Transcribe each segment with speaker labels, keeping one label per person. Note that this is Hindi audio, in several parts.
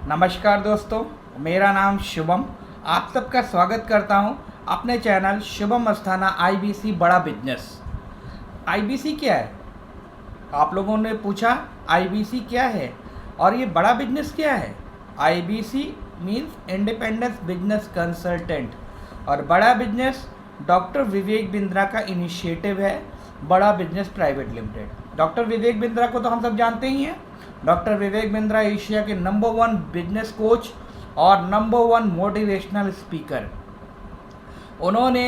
Speaker 1: नमस्कार दोस्तों, मेरा नाम शुभम। आप सबका स्वागत करता हूं अपने चैनल शुभम अस्थाना आईबीसी बड़ा बिजनेस। आईबीसी क्या है? आप लोगों ने पूछा आईबीसी क्या है और ये बड़ा बिजनेस क्या है। IBC means independence business consultant और बड़ा बिजनेस डॉक्टर विवेक बिंद्रा का इनिशिएटिव है। बड़ा business private limited. Doctor Vivek Bindra को तो हम सब जानते ही हैं। डॉक्टर विवेक बिंद्रा एशिया के नंबर 1 बिजनेस कोच और नंबर 1 मोटिवेशनल स्पीकर। उन्होंने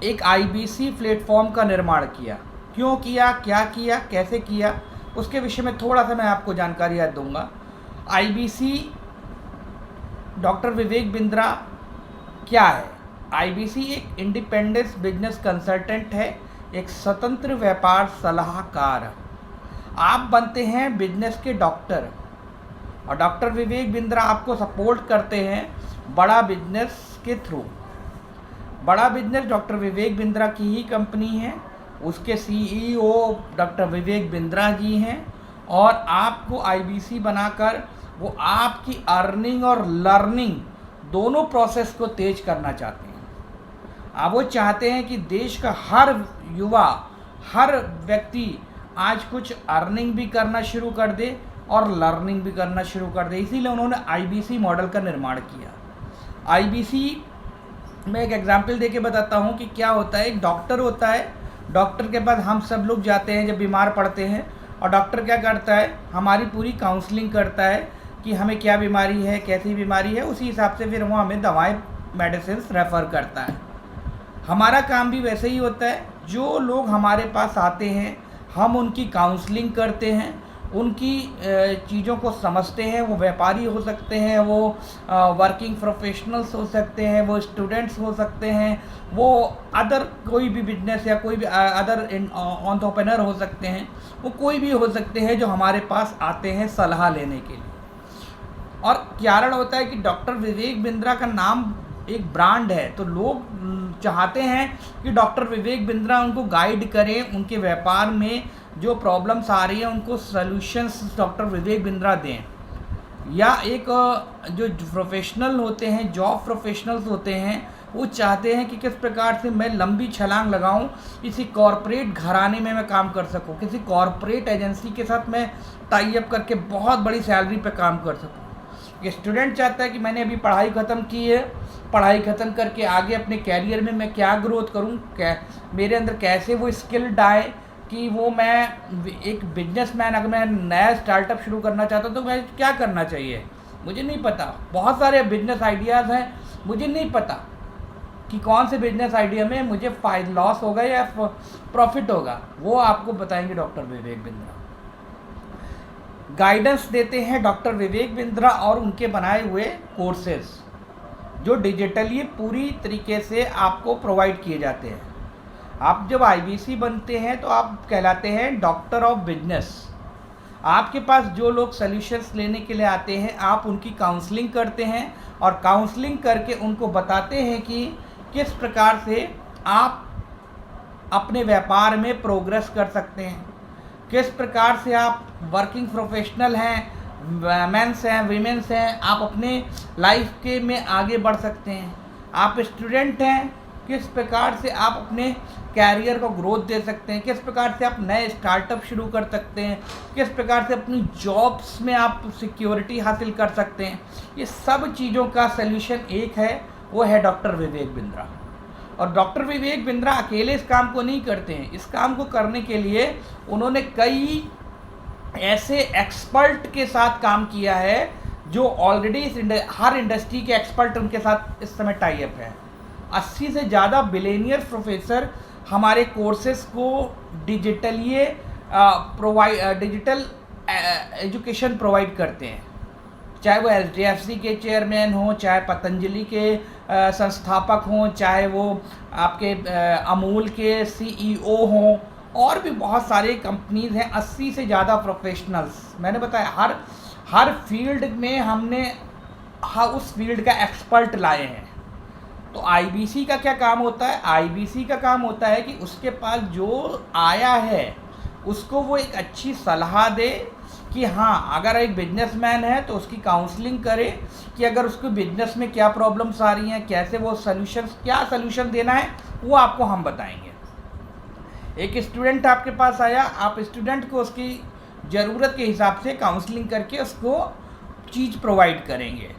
Speaker 1: एक आईबीसी प्लेटफॉर्म का निर्माण किया। क्यों किया, क्या किया, कैसे किया, उसके विषय में थोड़ा सा मैं आपको जानकारी दूंगा। आईबीसी डॉक्टर विवेक बिंद्रा क्या है? आईबीसी एक इंडिपेंडेंस बिजनेस कंसल्टेंट है, एक स्वतंत्र व्यापार सलाहकार। आप बनते हैं बिजनेस के डॉक्टर और डॉक्टर विवेक बिंद्रा आपको सपोर्ट करते हैं बड़ा बिजनेस के थ्रू। बड़ा बिजनेस डॉक्टर विवेक बिंद्रा की ही कंपनी है, उसके सीईओ डॉक्टर विवेक बिंद्रा जी हैं और आपको आईबीसी बनाकर वो आपकी अर्निंग और लर्निंग दोनों प्रोसेस को तेज करना चाहते हैं। आप वो चाहते हैं कि देश का हर युवा, हर व्यक्ति आज कुछ अर्निंग भी करना शुरू कर दे और लर्निंग भी करना शुरू कर दे। इसीलिए उन्होंने आईबीसी मॉडल का निर्माण किया। आईबीसी में एक एग्जांपल देके बताता हूँ कि क्या होता है। एक डॉक्टर होता है, डॉक्टर के पास हम सब लोग जाते हैं जब बीमार पड़ते हैं और डॉक्टर क्या करता है, हमारी पूरी काउंसलिंग करता है कि हमें क्या बीमारी है, कैसी बीमारी है, उसी हिसाब से फिर वो हमें दवाएँ मेडिसिन रेफ़र करता है। हमारा काम भी वैसे ही होता है। जो लोग हमारे पास आते हैं हम उनकी काउंसलिंग करते हैं, उनकी चीज़ों को समझते हैं। वो व्यापारी हो सकते हैं, वो वर्किंग प्रोफेशनल्स हो सकते हैं, वो स्टूडेंट्स हो सकते हैं, वो अदर कोई भी बिजनेस या कोई भी अदर एंटरप्रेन्योर हो सकते हैं, वो कोई भी हो सकते हैं जो हमारे पास आते हैं सलाह लेने के लिए। और कारण होता है कि डॉक्टर विवेक बिंद्रा का नाम एक ब्रांड है, तो लोग चाहते हैं कि डॉक्टर विवेक बिंद्रा उनको गाइड करें, उनके व्यापार में जो प्रॉब्लम्स आ रही हैं उनको सॉल्यूशंस डॉक्टर विवेक बिंद्रा दें। या एक जो प्रोफेशनल होते हैं, जॉब प्रोफेशनल्स होते हैं, वो चाहते हैं कि किस प्रकार से मैं लंबी छलांग लगाऊं, किसी कॉरपोरेट घराने में मैं काम कर सकूं, किसी कॉरपोरेट एजेंसी के साथ मैं टाई अप करके बहुत बड़ी सैलरी पे काम कर सकूं। ये स्टूडेंट चाहता है कि मैंने अभी पढ़ाई ख़त्म की है, पढ़ाई ख़त्म करके आगे अपने कैरियर में मैं क्या ग्रोथ करूं, क्या मेरे अंदर कैसे वो स्किल्ड आए कि वो मैं एक बिजनेसमैन, अगर मैं नया स्टार्टअप शुरू करना चाहता हूं तो मैं क्या करना चाहिए, मुझे नहीं पता। बहुत सारे बिजनेस आइडियाज़ हैं, मुझे नहीं पता कि कौन से बिजनेस आइडिया में मुझे लॉस होगा या प्रॉफिट होगा। वो आपको बताएंगे डॉक्टर विवेक बिंद्रा। गाइडेंस देते हैं डॉक्टर विवेक बिंद्रा और उनके बनाए हुए कोर्सेज जो डिजिटली पूरी तरीके से आपको प्रोवाइड किए जाते हैं। आप जब आईबीसी बनते हैं तो आप कहलाते हैं डॉक्टर ऑफ बिजनेस। आपके पास जो लोग सॉल्यूशंस लेने के लिए आते हैं आप उनकी काउंसलिंग करते हैं और काउंसलिंग करके उनको बताते हैं कि किस प्रकार से आप अपने व्यापार में प्रोग्रेस कर सकते हैं, किस प्रकार से आप वर्किंग प्रोफेशनल हैं, मेंस हैं, वीमेंस हैं, आप अपने लाइफ के में आगे बढ़ सकते हैं। आप स्टूडेंट हैं, किस प्रकार से आप अपने कैरियर को ग्रोथ दे सकते हैं, किस प्रकार से आप नए स्टार्टअप शुरू कर सकते हैं, किस प्रकार से अपनी जॉब्स में आप सिक्योरिटी हासिल कर सकते हैं। ये सब चीज़ों का सल्यूशन एक है, वो है डॉक्टर विवेक बिंद्रा। और डॉक्टर विवेक बिंद्रा अकेले इस काम को नहीं करते हैं। इस काम को करने के लिए उन्होंने कई ऐसे एक्सपर्ट के साथ काम किया है जो ऑलरेडी हर इंडस्ट्री के एक्सपर्ट उनके साथ इस समय टाई अप है। 80 से ज़्यादा बिलियनियर प्रोफेसर हमारे कोर्सेज को डिजिटल एजुकेशन प्रोवाइड करते हैं, चाहे वो एचडीएफसी के चेयरमैन हों, चाहे पतंजलि के संस्थापक हों, चाहे वो आपके अमूल के सीईओ हों, और भी बहुत सारे कंपनीज़ हैं। 80 से ज़्यादा प्रोफेशनल्स, मैंने बताया हर फील्ड में हमने उस फील्ड का एक्सपर्ट लाए हैं। तो आईबीसी का क्या काम होता है? आईबीसी का काम होता है कि उसके पास जो आया है उसको वो एक अच्छी सलाह दे, कि हाँ, अगर एक बिजनेसमैन है तो उसकी काउंसलिंग करें कि अगर उसको बिजनेस में क्या प्रॉब्लम्स आ रही हैं, कैसे वो क्या सल्यूशन देना है, वो आपको हम बताएंगे। एक स्टूडेंट आपके पास आया, आप स्टूडेंट को उसकी ज़रूरत के हिसाब से काउंसलिंग करके उसको चीज़ प्रोवाइड करेंगे।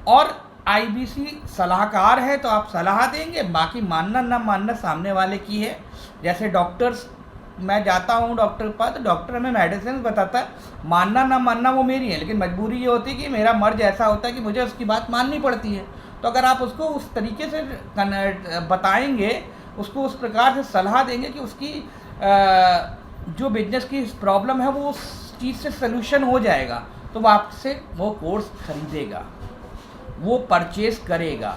Speaker 1: और आईबीसी सलाहकार है तो आप सलाह देंगे, बाकी मानना ना मानना सामने वाले की है। जैसे डॉक्टर्स, मैं जाता हूँ डॉक्टर के पास तो डॉक्टर हमें मेडिसिन बताता है, मानना ना मानना वो मेरी है, लेकिन मजबूरी ये होती है कि मेरा मर्ज ऐसा होता है कि मुझे उसकी बात माननी पड़ती है। तो अगर आप उसको उस तरीके से बताएंगे, उसको उस प्रकार से सलाह देंगे कि उसकी जो बिजनेस की प्रॉब्लम है वो उस चीज़ से सल्यूशन हो जाएगा, तो वो आपसे वो कोर्स खरीदेगा, वो परचेज करेगा।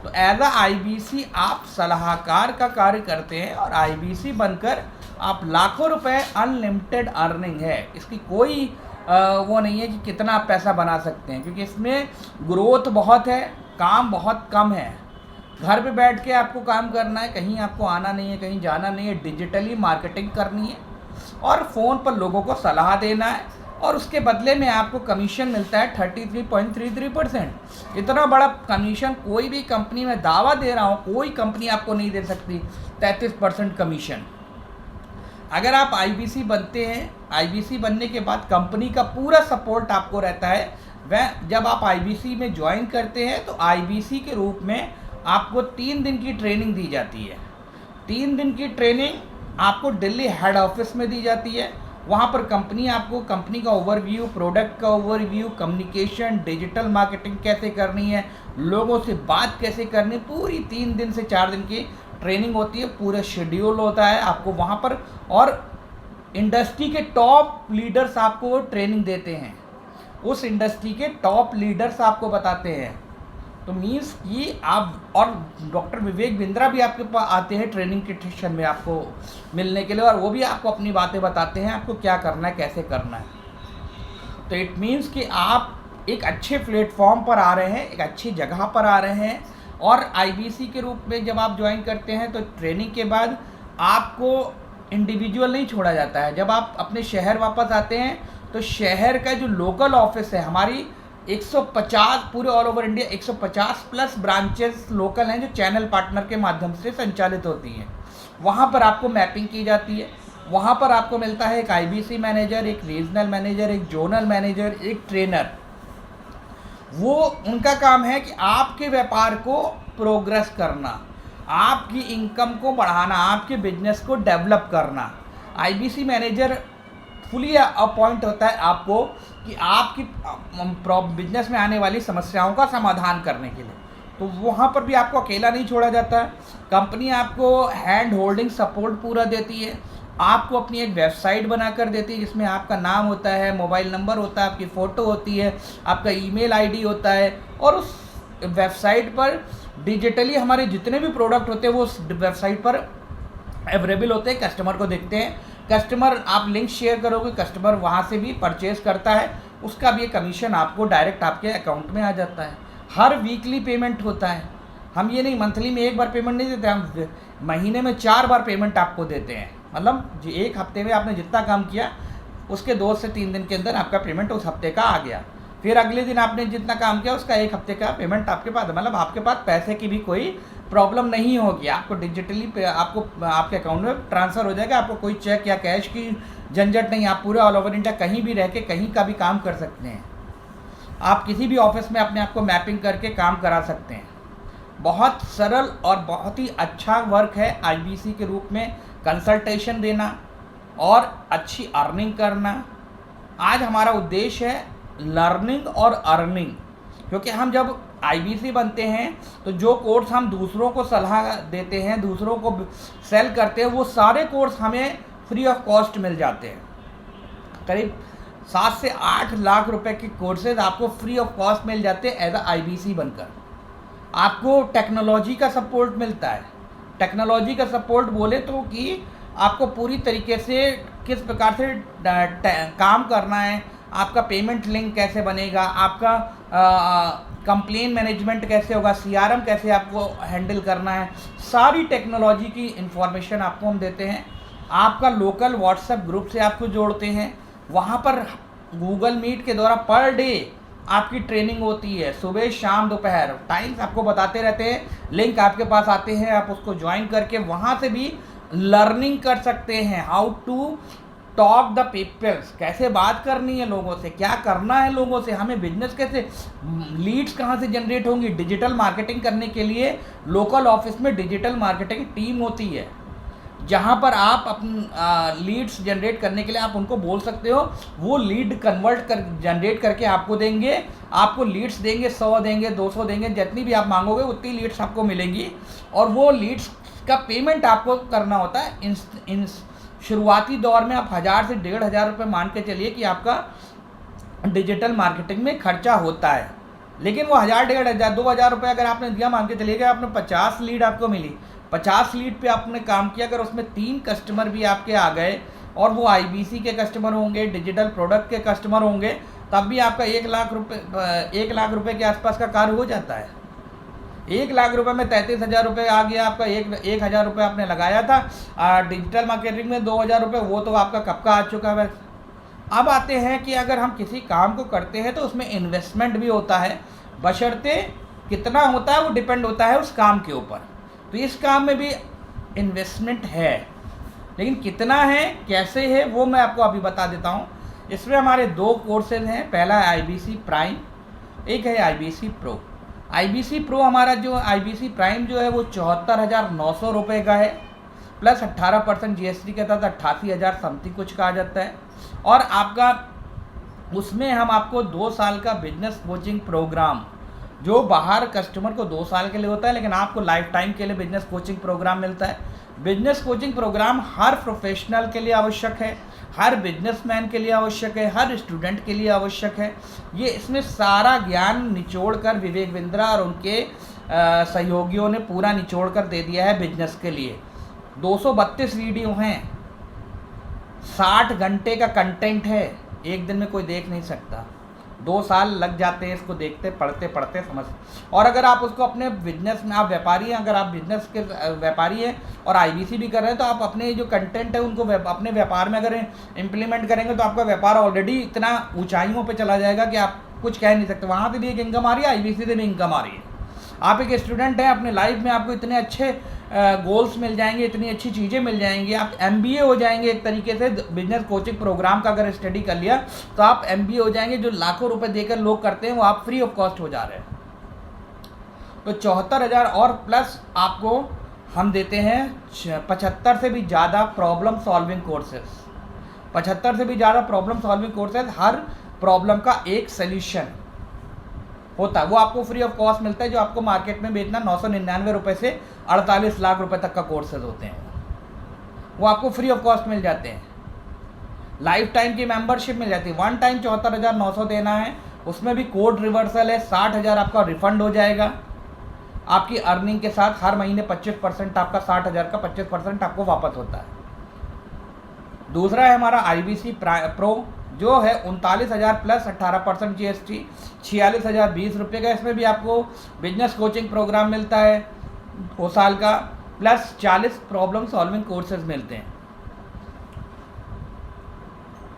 Speaker 1: तो एज अ आईबीसी आप सलाहकार का कार्य करते हैं, और आईबीसी बनकर आप लाखों रुपए अनलिमिटेड अर्निंग है। इसकी कोई वो नहीं है कि कितना आप पैसा बना सकते हैं, क्योंकि इसमें ग्रोथ बहुत है, काम बहुत कम है। घर पे बैठ के आपको काम करना है, कहीं आपको आना नहीं है, कहीं जाना नहीं है, डिजिटली मार्केटिंग करनी है और फ़ोन पर लोगों को सलाह देना है, और उसके बदले में आपको कमीशन मिलता है 33.33%। इतना बड़ा कमीशन कोई भी कंपनी में दावा दे रहा हूँ, कोई कंपनी आपको नहीं दे सकती 33% कमीशन। अगर आप आईबीसी बनते हैं, आईबीसी बनने के बाद कंपनी का पूरा सपोर्ट आपको रहता है। वह जब आप आईबीसी में ज्वाइन करते हैं तो आईबीसी के रूप में आपको 3 दिन की ट्रेनिंग दी जाती है। 3 दिन की ट्रेनिंग आपको दिल्ली हेड ऑफिस में दी जाती है। वहाँ पर कंपनी आपको कंपनी का ओवरव्यू, प्रोडक्ट का ओवरव्यू, कम्युनिकेशन, डिजिटल मार्केटिंग कैसे करनी है, लोगों से बात कैसे करनी, पूरी 3 दिन से 4 दिन की ट्रेनिंग होती है। पूरा शेड्यूल होता है आपको वहाँ पर, और इंडस्ट्री के टॉप लीडर्स आपको ट्रेनिंग देते हैं। उस इंडस्ट्री के टॉप लीडर्स आपको बताते हैं। तो मीन्स कि आप, और डॉक्टर विवेक बिंद्रा भी आपके पास आते हैं ट्रेनिंग के सेशन में आपको मिलने के लिए, और वो भी आपको अपनी बातें बताते हैं, आपको क्या करना है, कैसे करना है। तो इट मीन्स कि आप एक अच्छे प्लेटफॉर्म पर आ रहे हैं, एक अच्छी जगह पर आ रहे हैं। और आईबीसी के रूप में जब आप ज्वाइन करते हैं तो ट्रेनिंग के बाद आपको इंडिविजुअल नहीं छोड़ा जाता है। जब आप अपने शहर वापस आते हैं तो शहर का जो लोकल ऑफिस है, हमारी 150 पूरे all over India 150 plus branches local हैं जो चैनल पार्टनर के माध्यम से संचालित होती हैं। वहाँ पर आपको मैपिंग की जाती है। वहाँ पर आपको मिलता है एक आईबीसी मैनेजर, एक रीजनल मैनेजर, एक जोनल मैनेजर, एक ट्रेनर। वो उनका काम है कि आपके व्यापार को प्रोग्रेस करना, आपकी इनकम को बढ़ाना, आपके बिजनेस को डेवलप करना। आईबीसी मैनेजर फुली अपॉइंट होता है आपको कि आपकी बिजनेस में आने वाली समस्याओं का समाधान करने के लिए। तो वहाँ पर भी आपको अकेला नहीं छोड़ा जाता है। कंपनी आपको हैंड होल्डिंग सपोर्ट पूरा देती है। आपको अपनी एक वेबसाइट बनाकर देती है जिसमें आपका नाम होता है, मोबाइल नंबर होता है, आपकी फ़ोटो होती है, आपका ईमेल आईडी होता है, और उस वेबसाइट पर डिजिटली हमारे जितने भी प्रोडक्ट होते हैं वो उस वेबसाइट पर अवेलेबल होते हैं, कस्टमर को देखते हैं। कस्टमर, आप लिंक शेयर करोगे, कस्टमर वहाँ से भी परचेज़ करता है, उसका भी कमीशन आपको डायरेक्ट आपके अकाउंट में आ जाता है। हर वीकली पेमेंट होता है। हम ये नहीं मंथली में एक बार पेमेंट नहीं देते, हम महीने में 4 बार पेमेंट आपको देते हैं। मतलब एक हफ्ते में आपने जितना काम किया उसके 2 से 3 दिन के अंदर आपका पेमेंट उस हफ्ते का आ गया। फिर अगले दिन आपने जितना काम किया उसका 1 हफ्ते का पेमेंट आपके पास, मतलब आपके पास पैसे की भी कोई प्रॉब्लम नहीं होगी। आपको डिजिटली आपको आपके अकाउंट में ट्रांसफ़र हो जाएगा। आपको कोई चेक या कैश की झंझट नहीं। आप पूरे ऑल ओवर इंडिया कहीं भी रह के कहीं का भी काम कर सकते हैं। आप किसी भी ऑफिस में अपने आप को मैपिंग करके काम करा सकते हैं। बहुत सरल और बहुत ही अच्छा वर्क है आईबीसी के रूप में कंसल्टेशन देना और अच्छी अर्निंग करना। आज हमारा उद्देश्य है लर्निंग और अर्निंग, क्योंकि हम जब आईबीसी बनते हैं तो जो कोर्स हम दूसरों को सलाह देते हैं, दूसरों को सेल करते हैं, वो सारे कोर्स हमें फ्री ऑफ कॉस्ट मिल जाते हैं। करीब 7 से 8 लाख रुपए के कोर्सेज आपको फ्री ऑफ कॉस्ट मिल जाते हैं एज अ आईबीसी बनकर। आपको टेक्नोलॉजी का सपोर्ट मिलता है। टेक्नोलॉजी का सपोर्ट बोले तो कि आपको पूरी तरीके से किस प्रकार से काम करना है, आपका पेमेंट लिंक कैसे बनेगा, आपका कंप्लेन मैनेजमेंट कैसे होगा, सीआरएम कैसे आपको हैंडल करना है, सारी टेक्नोलॉजी की इंफॉर्मेशन आपको हम देते हैं। आपका लोकल व्हाट्सएप ग्रुप से आपको जोड़ते हैं। वहाँ पर गूगल मीट के द्वारा पर डे आपकी ट्रेनिंग होती है, सुबह शाम दोपहर टाइम्स आपको बताते रहते हैं, लिंक आपके पास आते हैं, आप उसको ज्वाइन करके वहाँ से भी लर्निंग कर सकते हैं। How to talk the peoples, कैसे बात करनी है लोगों से, क्या करना है लोगों से, हमें बिजनेस कैसे, लीड्स कहाँ से जनरेट होंगी। डिजिटल मार्केटिंग करने के लिए लोकल ऑफिस में डिजिटल मार्केटिंग टीम होती है, जहाँ पर आप अपनी लीड्स जनरेट करने के लिए आप उनको बोल सकते हो, वो लीड कन्वर्ट कर जनरेट करके आपको देंगे। आपको लीड्स देंगे, 100 देंगे, 200 देंगे, जितनी भी आप मांगोगे उतनी लीड्स आपको मिलेंगी। और वो लीड्स का पेमेंट आपको करना होता है। इन शुरुआती दौर में आप 1000 से 1500 रुपये मान के चलिए कि आपका डिजिटल मार्केटिंग में खर्चा होता है। लेकिन वो 1000, 1500, 2000 रुपये अगर आपने दिया, मान के चलिएगा आपने 50 लीड आपको मिली, 50 लीड पे आपने काम किया, अगर उसमें 3 कस्टमर भी आपके आ गए और वो आईबीसी के कस्टमर होंगे, डिजिटल प्रोडक्ट के कस्टमर होंगे, तब भी आपका 1 लाख रुपए के आसपास का कार्य हो जाता है। 1 लाख रुपए में 33,000 रुपये आ गया आपका। 1,000 रुपये आपने लगाया था डिजिटल मार्केटिंग में, 2,000 रुपये वो तो आपका कब का आ चुका है। अब आते हैं कि अगर हम किसी काम को करते हैं तो उसमें इन्वेस्टमेंट भी होता है, बशर्ते कितना होता है वो डिपेंड होता है उस काम के ऊपर। तो इस काम में भी इन्वेस्टमेंट है, लेकिन कितना है, कैसे है, वो मैं आपको अभी बता देता हूँ। इसमें हमारे 2 कोर्सेज हैं, पहला है आईबीसी प्राइम, एक है आईबीसी प्रो। आईबीसी प्रो हमारा जो आईबीसी प्राइम जो है वो 74,900 रुपये का है, प्लस 18% जीएसटी के तहत 88,000 समथिंग कुछ का आ जाता है। और आपका उसमें हम आपको 2 साल का बिजनेस कोचिंग प्रोग्राम, जो बाहर कस्टमर को 2 साल के लिए होता है, लेकिन आपको लाइफ टाइम के लिए बिजनेस कोचिंग प्रोग्राम मिलता है। बिजनेस कोचिंग प्रोग्राम हर प्रोफेशनल के लिए आवश्यक है, हर बिजनेसमैन के लिए आवश्यक है, हर स्टूडेंट के लिए आवश्यक है। ये इसमें सारा ज्ञान निचोड़ कर विवेक बिंद्रा और उनके सहयोगियों ने पूरा निचोड़ कर दे दिया है बिजनेस के लिए। 232 वीडियो हैं, 60 घंटे का कंटेंट है, एक दिन में कोई देख नहीं सकता। 2 साल लग जाते हैं इसको देखते पढ़ते पढ़ते समझ। और अगर आप उसको अपने बिजनेस में, आप व्यापारी हैं, अगर आप बिजनेस के व्यापारी हैं और आईबीसी भी कर रहे हैं, तो आप अपने जो कंटेंट है उनको अपने व्यापार में अगर इम्प्लीमेंट करेंगे तो आपका व्यापार ऑलरेडी इतना ऊंचाइयों पे चला जाएगा कि आप कुछ कह नहीं सकते। वहाँ से भी एक इनकम आ रही है, आईबीसी से भी इनकम आ रही है। आप एक स्टूडेंट हैं, अपने लाइफ में आपको इतने अच्छे गोल्स मिल जाएंगे, इतनी अच्छी चीज़ें मिल जाएंगी, आप एमबीए हो जाएंगे एक तरीके से। बिजनेस कोचिंग प्रोग्राम का अगर स्टडी कर लिया तो आप एमबीए हो जाएंगे। जो लाखों रुपए देकर लोग करते हैं वो आप फ्री ऑफ कॉस्ट हो जा रहे हैं। तो 74,000 और प्लस आपको हम देते हैं 75 से भी ज़्यादा प्रॉब्लम सॉल्विंग कोर्सेज। 75 से भी ज़्यादा प्रॉब्लम सॉल्विंग कोर्सेज, हर प्रॉब्लम का एक सोल्यूशन होता है, वो आपको फ्री ऑफ कॉस्ट मिलता है। जो आपको मार्केट में बेचना 999 रुपये से 48 लाख रुपए तक का कोर्सेज होते हैं, वो आपको फ्री ऑफ कॉस्ट मिल जाते हैं। लाइफ टाइम की मेंबरशिप मिल जाती है। 1 टाइम 74,900 देना है, उसमें भी कोड रिवर्सल है, 60,000 आपका रिफंड हो जाएगा आपकी अर्निंग के साथ। हर महीने 25% आपका, 60,000 का 25% आपको वापस होता है। दूसरा है हमारा आईबीसी प्रो, जो है 39,000 प्लस 18% जीएसटी, 46,020 रुपये का। इसमें भी आपको बिजनेस कोचिंग प्रोग्राम मिलता है 2 साल का, प्लस 40 प्रॉब्लम सॉल्विंग कोर्सेज मिलते हैं,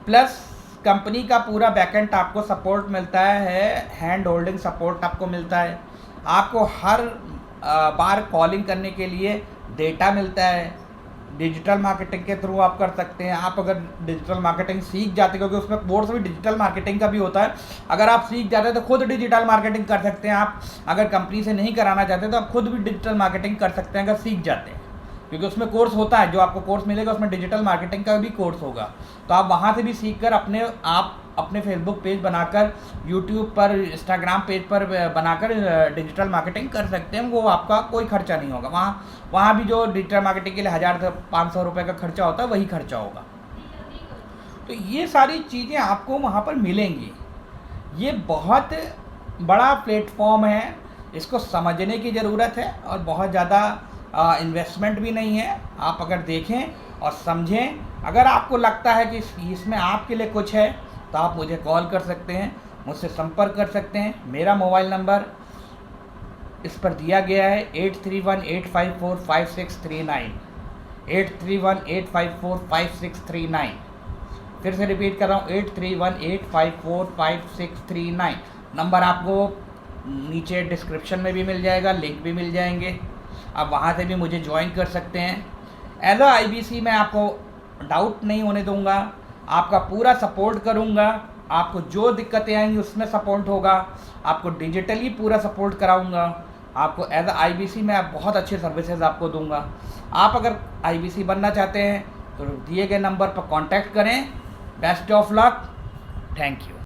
Speaker 1: प्लस कंपनी का पूरा बैकएंड आपको सपोर्ट मिलता है, हैंड होल्डिंग सपोर्ट आपको मिलता है। आपको हर बार कॉलिंग करने के लिए डेटा मिलता है। डिजिटल मार्केटिंग के थ्रू आप कर सकते हैं। आप अगर डिजिटल मार्केटिंग सीख जाते हैं, क्योंकि उसमें कोर्स भी डिजिटल मार्केटिंग का भी होता है, अगर आप सीख जाते हैं तो खुद डिजिटल मार्केटिंग कर सकते हैं। आप अगर कंपनी से नहीं कराना चाहते तो आप खुद भी डिजिटल मार्केटिंग कर सकते हैं अगर सीख जाते हैं, क्योंकि उसमें कोर्स होता है। जो आपको कोर्स मिलेगा उसमें डिजिटल मार्केटिंग का भी कोर्स होगा, तो आप वहाँ से भी सीख कर अपने फेसबुक पेज बनाकर, यूट्यूब पर, इंस्टाग्राम पेज पर बनाकर डिजिटल मार्केटिंग कर सकते हैं। वो आपका कोई खर्चा नहीं होगा। वहाँ भी जो डिजिटल मार्केटिंग के लिए 1000 से 500 रुपये का खर्चा होता है वही खर्चा होगा। तो ये सारी चीज़ें आपको वहाँ पर मिलेंगी। ये बहुत बड़ा प्लेटफॉर्म है, इसको समझने की ज़रूरत है और बहुत ज़्यादा इन्वेस्टमेंट भी नहीं है। आप अगर देखें और समझें, अगर आपको लगता है कि इसमें आपके लिए कुछ है तो आप मुझे कॉल कर सकते हैं, मुझसे संपर्क कर सकते हैं। मेरा मोबाइल नंबर इस पर दिया गया है 8318545639, 8318545639। फिर से रिपीट कर रहा हूँ 8318545639। नंबर आपको नीचे डिस्क्रिप्शन में भी मिल जाएगा, लिंक भी मिल जाएंगे, आप वहाँ से भी मुझे ज्वाइन कर सकते हैं। एज अ IBC मैं आपको डाउट नहीं होने दूंगा, आपका पूरा सपोर्ट करूंगा, आपको जो दिक्कतें आएंगी उसमें सपोर्ट होगा, आपको डिजिटली पूरा सपोर्ट कराऊंगा, आपको एज अ IBC मैं बहुत अच्छे सर्विसेज आपको दूंगा। आप अगर IBC बनना चाहते हैं तो दिए गए नंबर पर कांटेक्ट करें। Best of luck, thank you.